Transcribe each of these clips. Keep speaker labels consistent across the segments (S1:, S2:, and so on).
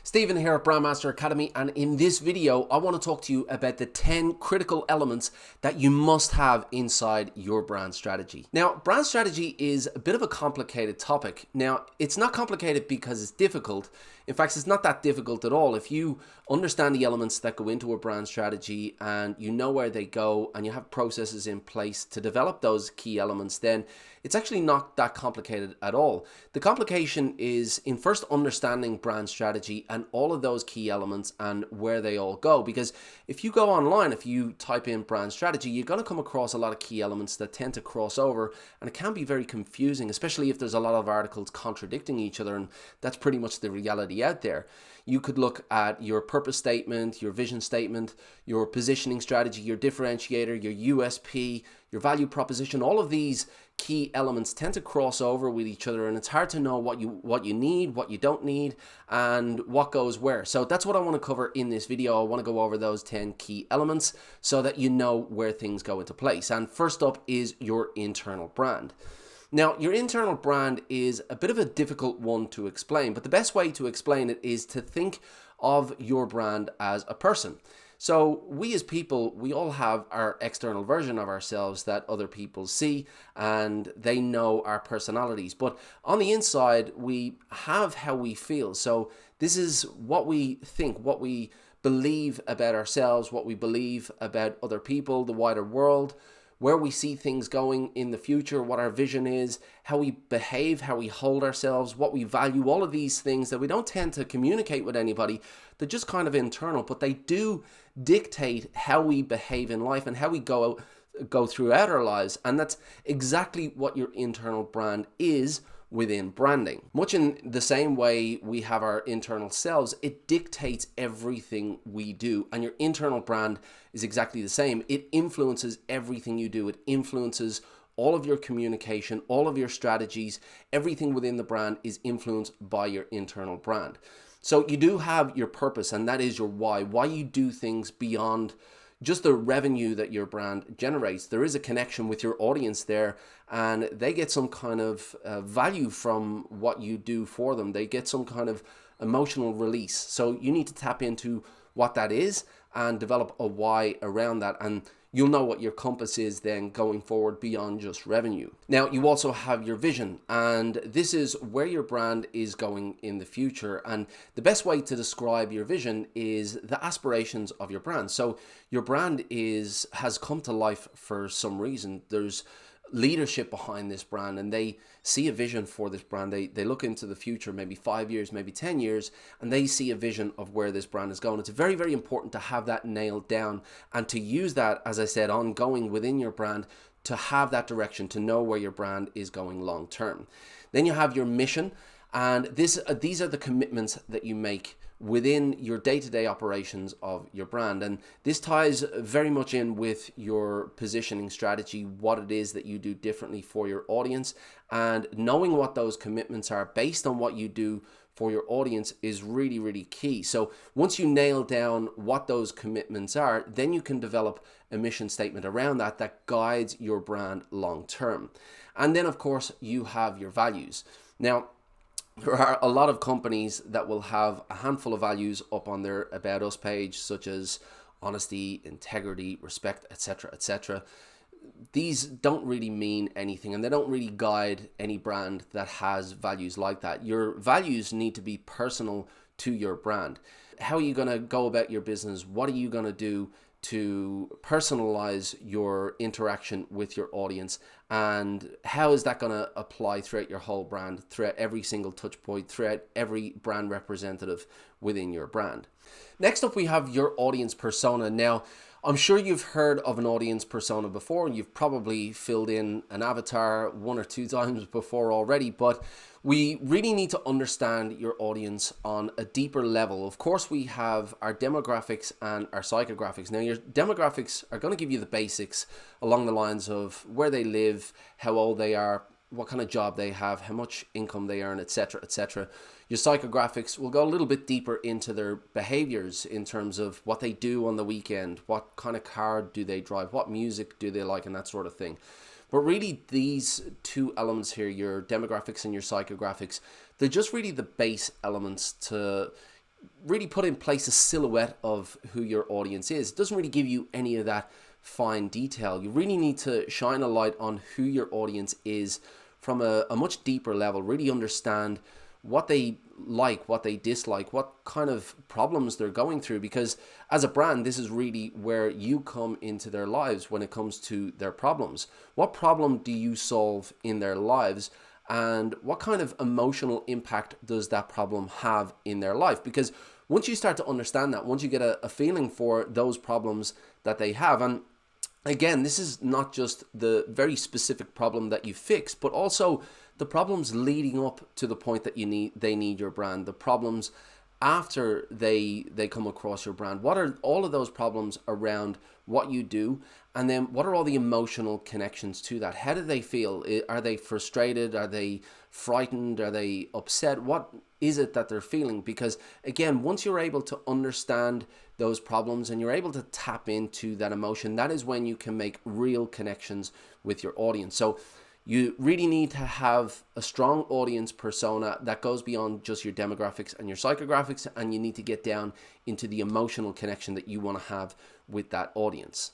S1: Stephen here at Brandmaster Academy, and in this video I want to talk to you about the 10 critical elements that you must have inside your brand strategy. Now, brand strategy is a bit of a complicated topic. Now, it's not complicated because it's difficult. In fact, it's not that difficult at all. If you understand the elements that go into a brand strategy and you know where they go and you have processes in place to develop those key elements, then it's actually not that complicated at all. The complication is in first understanding brand strategy and all of those key elements and where they all go. Because if you go online, if you type in brand strategy, you're going to come across a lot of key elements that tend to cross over, and it can be very confusing, especially if there's a lot of articles contradicting each other, and that's pretty much the reality out there. You could look at your purpose statement, your vision statement, your positioning strategy, your differentiator, your USP, your value proposition. All of these key elements tend to cross over with each other, and it's hard to know what you need, what you don't need, and what goes where. So that's what I want to cover in this video. I want to go over those 10 key elements so that you know where things go into place. And first up is your internal brand. Now, your internal brand is a bit of a difficult one to explain, but the best way to explain it is to think of your brand as a person. So we as people, we all have our external version of ourselves that other people see, and they know our personalities. But on the inside, we have how we feel. So this is what we think, what we believe about ourselves, what we believe about other people, the wider world, where we see things going in the future, what our vision is, how we behave, how we hold ourselves, what we value, all of these things that we don't tend to communicate with anybody. They're just kind of internal, but they do dictate how we behave in life and how we go throughout our lives. And that's exactly what your internal brand is within branding. Much in the same way we have our internal selves, it dictates everything we do, and your internal brand is exactly the same. It influences everything you do. It influences all of your communication, all of your strategies. Everything within the brand is influenced by your internal brand. So you do have your purpose, and that is your why you do things beyond just the revenue that your brand generates. There is a connection with your audience there, and they get some kind of value from what you do for them. They get some kind of emotional release. So you need to tap into what that is and develop a why around that, and you'll know what your compass is then going forward beyond just revenue. Now, you also have your vision, and this is where your brand is going in the future. And the best way to describe your vision is the aspirations of your brand. So your brand has come to life for some reason. There's leadership behind this brand, and they see a vision for this brand. They look into the future, maybe 5 years, maybe 10 years, and they see a vision of where this brand is going. It's very, very important to have that nailed down and to use that, as I said, ongoing within your brand, to have that direction, to know where your brand is going long term. Then you have your mission, and these are the commitments that you make within your day-to-day operations of your brand. And this ties very much in with your positioning strategy, what it is that you do differently for your audience, and knowing what those commitments are based on what you do for your audience is really, really key. So once you nail down what those commitments are, then you can develop a mission statement around that guides your brand long term. And then of course you have your values. Now, there are a lot of companies that will have a handful of values up on their About Us page, such as honesty, integrity, respect, etc., etc. These don't really mean anything, and they don't really guide any brand that has values like that. Your values need to be personal to your brand. How are you going to go about your business? What are you going to do to personalize your interaction with your audience, and how is that going to apply throughout your whole brand, throughout every single touch point, throughout every brand representative within your brand? Next up, we have your audience persona. Now, I'm sure you've heard of an audience persona before, and you've probably filled in an avatar 1 or 2 times before already, but we really need to understand your audience on a deeper level. Of course, we have our demographics and our psychographics. Now, your demographics are going to give you the basics along the lines of where they live, how old they are, what kind of job they have, how much income they earn, etc., etc. Your psychographics will go a little bit deeper into their behaviors in terms of what they do on the weekend, what kind of car do they drive, what music do they like, and that sort of thing. But really, these two elements here, your demographics and your psychographics, they're just really the base elements to really put in place a silhouette of who your audience is. It doesn't really give you any of that fine detail. You really need to shine a light on who your audience is from a much deeper level. Really understand what they like, what they dislike, what kind of problems they're going through, because as a brand, this is really where you come into their lives when it comes to their problems. What problem do you solve in their lives, and what kind of emotional impact does that problem have in their life? Because once you start to understand that, once you get a feeling for those problems that they have, and again, this is not just the very specific problem that you fix, but also the problems leading up to the point that they need your brand, the problems after they come across your brand. What are all of those problems around what you do? And then what are all the emotional connections to that? How do they feel? Are they frustrated? Are they frightened? Are they upset? What is it that they're feeling? Because again, once you're able to understand those problems and you're able to tap into that emotion, that is when you can make real connections with your audience. So you really need to have a strong audience persona that goes beyond just your demographics and your psychographics, and you need to get down into the emotional connection that you want to have with that audience.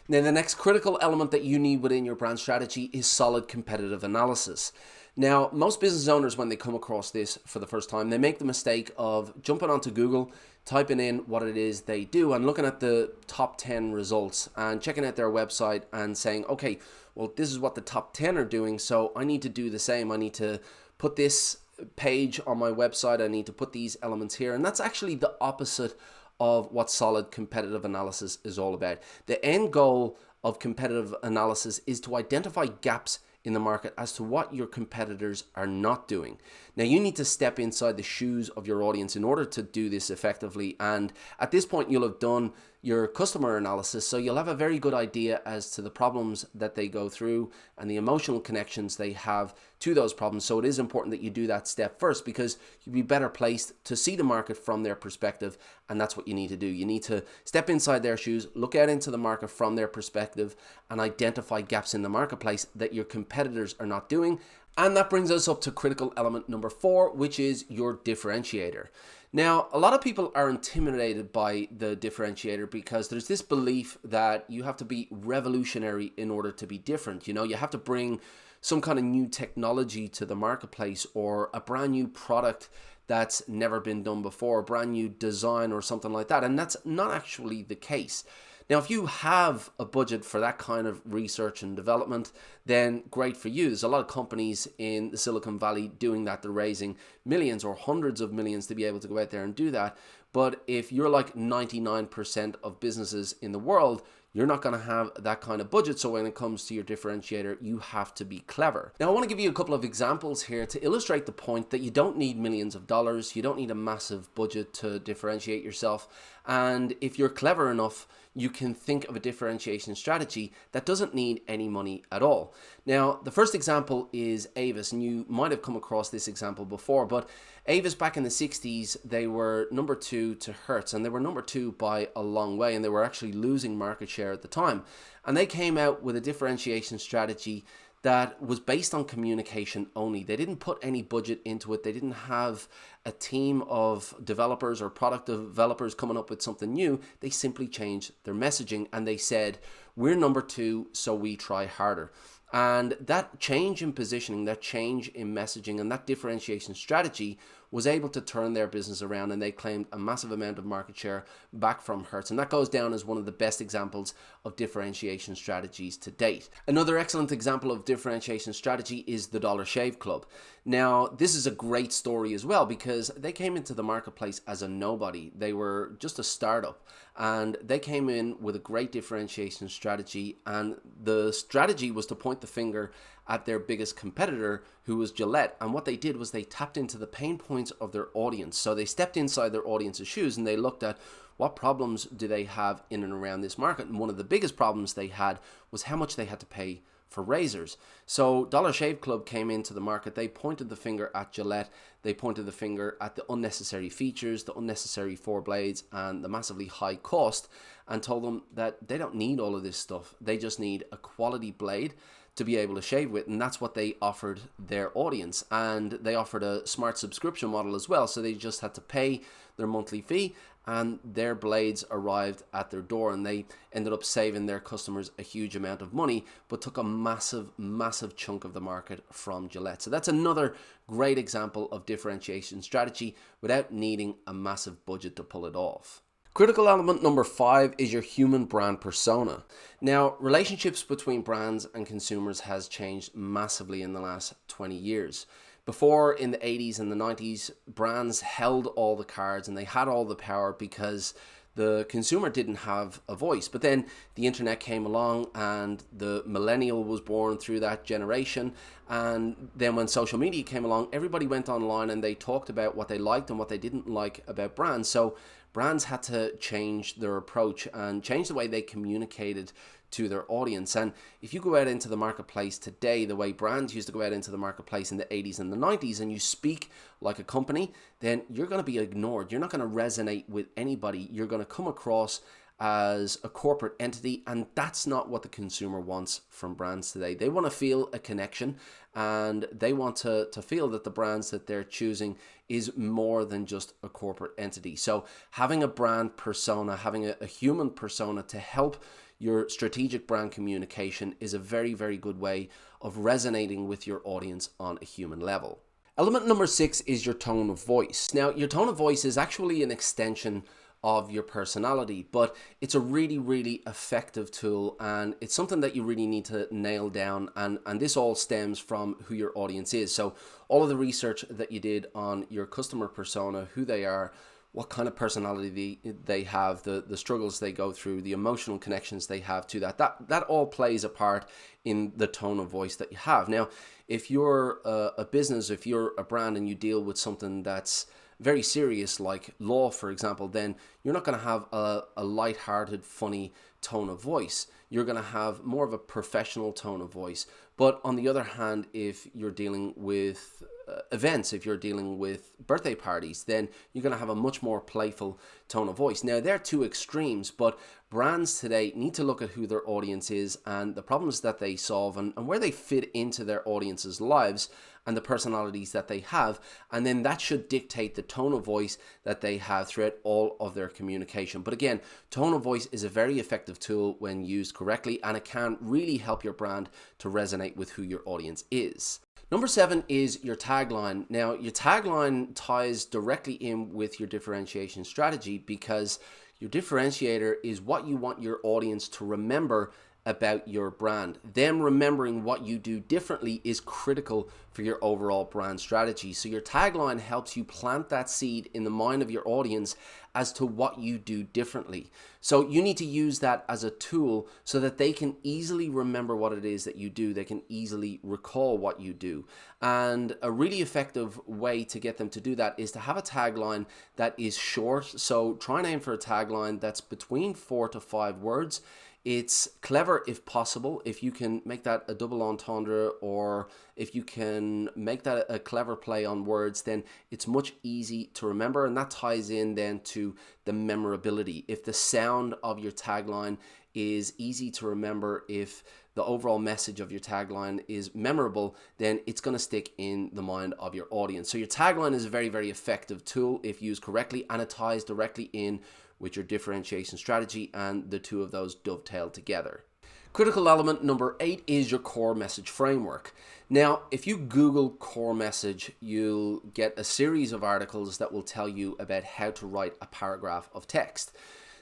S1: Now, the next critical element that you need within your brand strategy is solid competitive analysis. Now, most business owners, when they come across this for the first time, they make the mistake of jumping onto Google, typing in what it is they do and looking at the top 10 results and checking out their website and saying, okay, well, this is what the top 10 are doing, so I need to do the same. I need to put this page on my website. I need to put these elements here. And that's actually the opposite of what solid competitive analysis is all about. The end goal of competitive analysis is to identify gaps in the market as to what your competitors are not doing. Now, you need to step inside the shoes of your audience in order to do this effectively. And at this point, you'll have done your customer analysis, so you'll have a very good idea as to the problems that they go through and the emotional connections they have to those problems. So it is important that you do that step first, because you'll be better placed to see the market from their perspective, and that's what you need to do. You need to step inside their shoes, look out into the market from their perspective, and identify gaps in the marketplace that your competitors are not doing. And that brings us up to critical element number 4, which is your differentiator. Now, a lot of people are intimidated by the differentiator because there's this belief that you have to be revolutionary in order to be different. You know, you have to bring some kind of new technology to the marketplace, or a brand new product that's never been done before, a brand new design or something like that. And that's not actually the case. Now, if you have a budget for that kind of research and development, then great for you. There's a lot of companies in the Silicon Valley doing that. They're raising millions or hundreds of millions to be able to go out there and do that. But if you're like 99% of businesses in the world, you're not going to have that kind of budget. So when it comes to your differentiator, you have to be clever. Now, I want to give you a couple of examples here to illustrate the point that you don't need millions of dollars. You don't need a massive budget to differentiate yourself. And if you're clever enough, you can think of a differentiation strategy that doesn't need any money at all. Now, the first example is Avis, and you might have come across this example before, but Avis back in the 60s, they were number 2 to Hertz, and they were number 2 by a long way, and they were actually losing market share at the time. And they came out with a differentiation strategy that was based on communication only. They didn't put any budget into it. They didn't have a team of developers or product developers coming up with something new. They simply changed their messaging and they said, we're number 2, so we try harder. And that change in positioning, that change in messaging, and that differentiation strategy was able to turn their business around, and they claimed a massive amount of market share back from Hertz. And that goes down as one of the best examples of differentiation strategies to date. Another excellent example of differentiation strategy is the Dollar Shave Club. Now, this is a great story as well, because they came into the marketplace as a nobody. They were just a startup, and they came in with a great differentiation strategy, and the strategy was to point the finger at their biggest competitor, who was Gillette. And what they did was they tapped into the pain points of their audience. So they stepped inside their audience's shoes and they looked at what problems do they have in and around this market. And one of the biggest problems they had was how much they had to pay for razors. So Dollar Shave Club came into the market. They pointed the finger at Gillette. They pointed the finger at the unnecessary features, the unnecessary 4 blades, and the massively high cost, and told them that they don't need all of this stuff. They just need a quality blade to be able to shave with, and that's what they offered their audience. And they offered a smart subscription model as well, so they just had to pay their monthly fee and their blades arrived at their door, and they ended up saving their customers a huge amount of money, but took a massive chunk of the market from Gillette. So that's another great example of differentiation strategy without needing a massive budget to pull it off. Critical element number 5 is your human brand persona. Now, relationships between brands and consumers has changed massively in the last 20 years. Before, in the 80s and the 90s, brands held all the cards and they had all the power because the consumer didn't have a voice. But then the internet came along and the millennial was born through that generation. And then when social media came along, everybody went online and they talked about what they liked and what they didn't like about brands. So brands had to change their approach and change the way they communicated to their audience. And if you go out into the marketplace today, the way brands used to go out into the marketplace in the 80s and the 90s, and you speak like a company, then you're going to be ignored. You're not going to resonate with anybody. You're going to come across as a corporate entity, and that's not what the consumer wants from brands today. They want to feel a connection, and they want to feel that the brands that they're choosing is more than just a corporate entity. So having a brand persona, having a human persona to help your strategic brand communication is a very, very good way of resonating with your audience on a human level. Element number 6 is your tone of voice. Now, your tone of voice is actually an extension of your personality, but it's a really, really effective tool, and it's something that you really need to nail down, and this all stems from who your audience is. So all of the research that you did on your customer persona, who they are, what kind of personality they have, the struggles they go through, the emotional connections they have to that all plays a part in the tone of voice that you have. Now, if you're a business, if you're a brand and you deal with something that's very serious, like law, for example, then you're not going to have a lighthearted, funny tone of voice. You're going to have more of a professional tone of voice. But on the other hand, if you're dealing with events, if you're dealing with birthday parties, then you're going to have a much more playful tone of voice. Now, they're two extremes, but brands today need to look at who their audience is and the problems that they solve and where they fit into their audience's lives and the personalities that they have, and then that should dictate the tone of voice that they have throughout all of their communication. But again, tone of voice is a very effective tool when used correctly, and it can really help your brand to resonate with who your audience is. Number 7 is your tagline. Now, your tagline ties directly in with your differentiation strategy because your differentiator is what you want your audience to remember about your brand. Them remembering what you do differently is critical for your overall brand strategy. So your tagline helps you plant that seed in the mind of your audience as to what you do differently. So you need to use that as a tool so that they can easily remember what it is that you do. They can easily recall what you do. And a really effective way to get them to do that is to have a tagline that is short. So try and aim for a tagline that's between 4 to 5 words. It's clever if possible. If you can make that a double entendre, or if you can make that a clever play on words, then it's much easy to remember, and that ties in then to the memorability. If the sound of your tagline is easy to remember, if the overall message of your tagline is memorable, then it's going to stick in the mind of your audience. So your tagline is a very, very effective tool if used correctly, and it ties directly in with your differentiation strategy, and the two of those dovetail together. Critical element number 8 is your core message framework. Now, if you Google core message, you'll get a series of articles that will tell you about how to write a paragraph of text.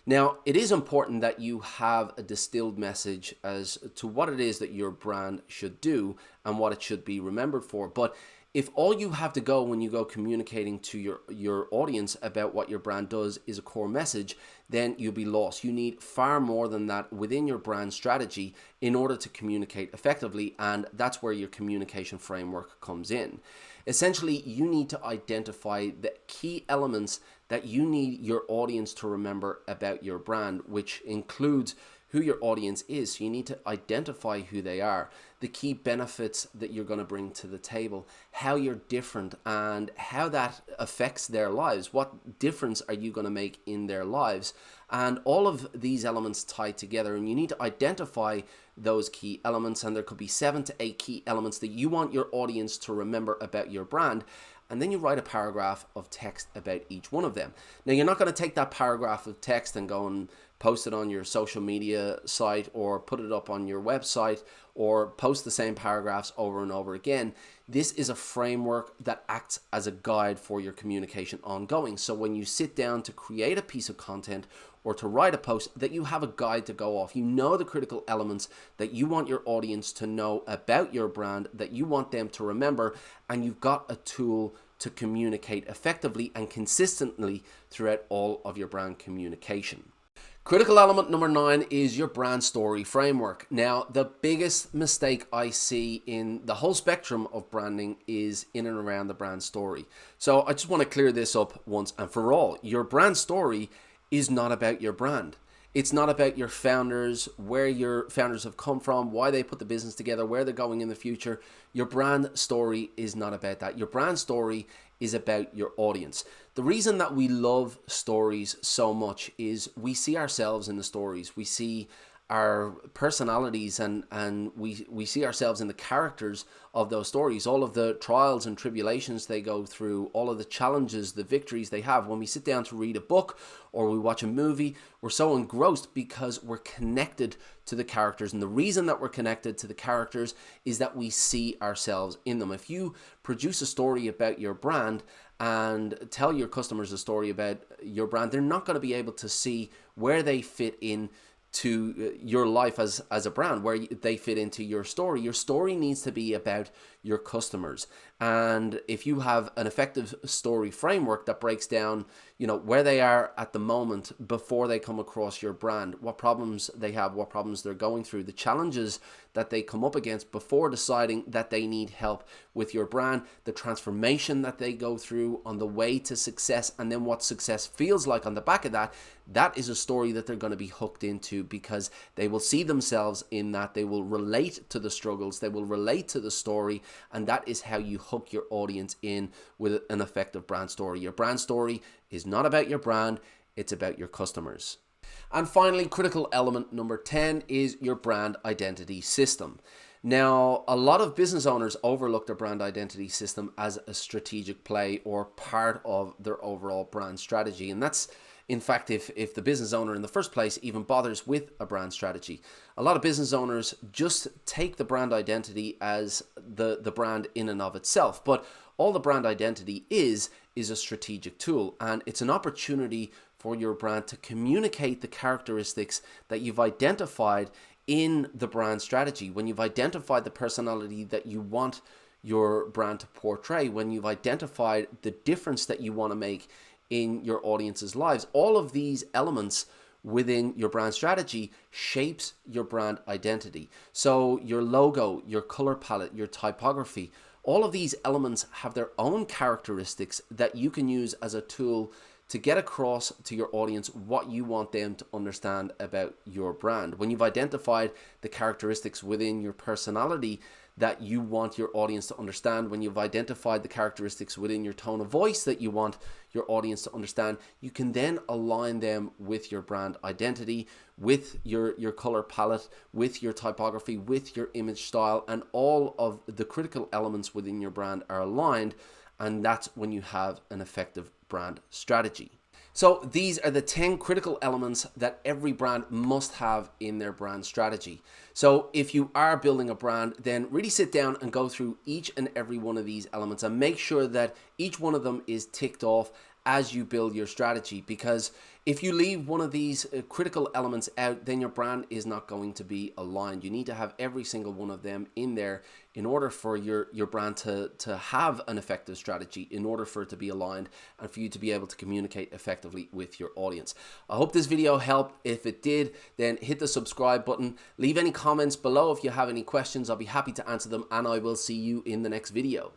S1: Now, it is important that you have a distilled message as to what it is that your brand should do and what it should be remembered for. But if all you have to go when you go communicating to your audience about what your brand does is a core message, then you'll be lost. You need far more than that within your brand strategy in order to communicate effectively, and that's where your communication framework comes in. Essentially, you need to identify the key elements that you need your audience to remember about your brand, which includes who your audience is. So you need to identify who they are, the key benefits that you're going to bring to the table, how you're different, and how that affects their lives. What difference are you going to make in their lives? And all of these elements tie together, and you need to identify those key elements. And there could be 7 to 8 key elements that you want your audience to remember about your brand. And then you write a paragraph of text about each one of them. Now, you're not going to take that paragraph of text and go and post it on your social media site or put it up on your website or post the same paragraphs over and over again. This is a framework that acts as a guide for your communication ongoing. So when you sit down to create a piece of content or to write a post, that you have a guide to go off. You know the critical elements that you want your audience to know about your brand, that you want them to remember, and you've got a tool to communicate effectively and consistently throughout all of your brand communication. Critical element number 9 is your brand story framework. Now, the biggest mistake I see in the whole spectrum of branding is in and around the brand story. So I just want to clear this up once and for all. Your brand story is not about your brand. It's not about your founders, where your founders have come from, why they put the business together, where they're going in the future. Your brand story is not about that. Your brand story is about your audience. The reason that we love stories so much is we see ourselves in the stories. We see our personalities and we see ourselves in the characters of those stories, all of the trials and tribulations they go through, all of the challenges, the victories they have. When we sit down to read a book or we watch a movie, we're so engrossed because we're connected to the characters. And the reason that we're connected to the characters is that we see ourselves in them. If you produce a story about your brand and tell your customers a story about your brand, they're not going to be able to see where they fit in to your life as a brand, where they fit into your story. Your story needs to be about your customers. And if you have an effective story framework that breaks down, where they are at the moment before they come across your brand, what problems they have, what problems they're going through, the challenges that they come up against before deciding that they need help with your brand, the transformation that they go through on the way to success, and then what success feels like on the back of that, that is a story that they're going to be hooked into because they will see themselves in that. They will relate to the struggles, they will relate to the story, and that is how you hook your audience in with an effective brand story. Your brand story is not about your brand, it's about your customers. And finally, critical element number 10 is your brand identity system. Now, a lot of business owners overlook their brand identity system as a strategic play or part of their overall brand strategy. And that's, in fact, if the business owner in the first place even bothers with a brand strategy. A lot of business owners just take the brand identity as the brand in and of itself. But all the brand identity is a strategic tool, and it's an opportunity for your brand to communicate the characteristics that you've identified in the brand strategy. When you've identified the personality that you want your brand to portray, when you've identified the difference that you want to make in your audience's lives, all of these elements within your brand strategy shapes your brand identity. So your logo, your color palette, your typography, all of these elements have their own characteristics that you can use as a tool to get across to your audience what you want them to understand about your brand. When you've identified the characteristics within your personality that you want your audience to understand, when you've identified the characteristics within your tone of voice that you want your audience to understand, you can then align them with your brand identity, with your color palette, with your typography, with your image style, and all of the critical elements within your brand are aligned, and that's when you have an effective brand strategy. So these are the 10 critical elements that every brand must have in their brand strategy. So if you are building a brand, then really sit down and go through each and every one of these elements and make sure that each one of them is ticked off as you build your strategy, because if you leave one of these critical elements out, then your brand is not going to be aligned. You need to have every single one of them in there in order for your brand to have an effective strategy, in order for it to be aligned and for you to be able to communicate effectively with your audience. I hope this video helped. If it did, then hit the subscribe button. Leave any comments below if you have any questions. I'll be happy to answer them, and I will see you in the next video.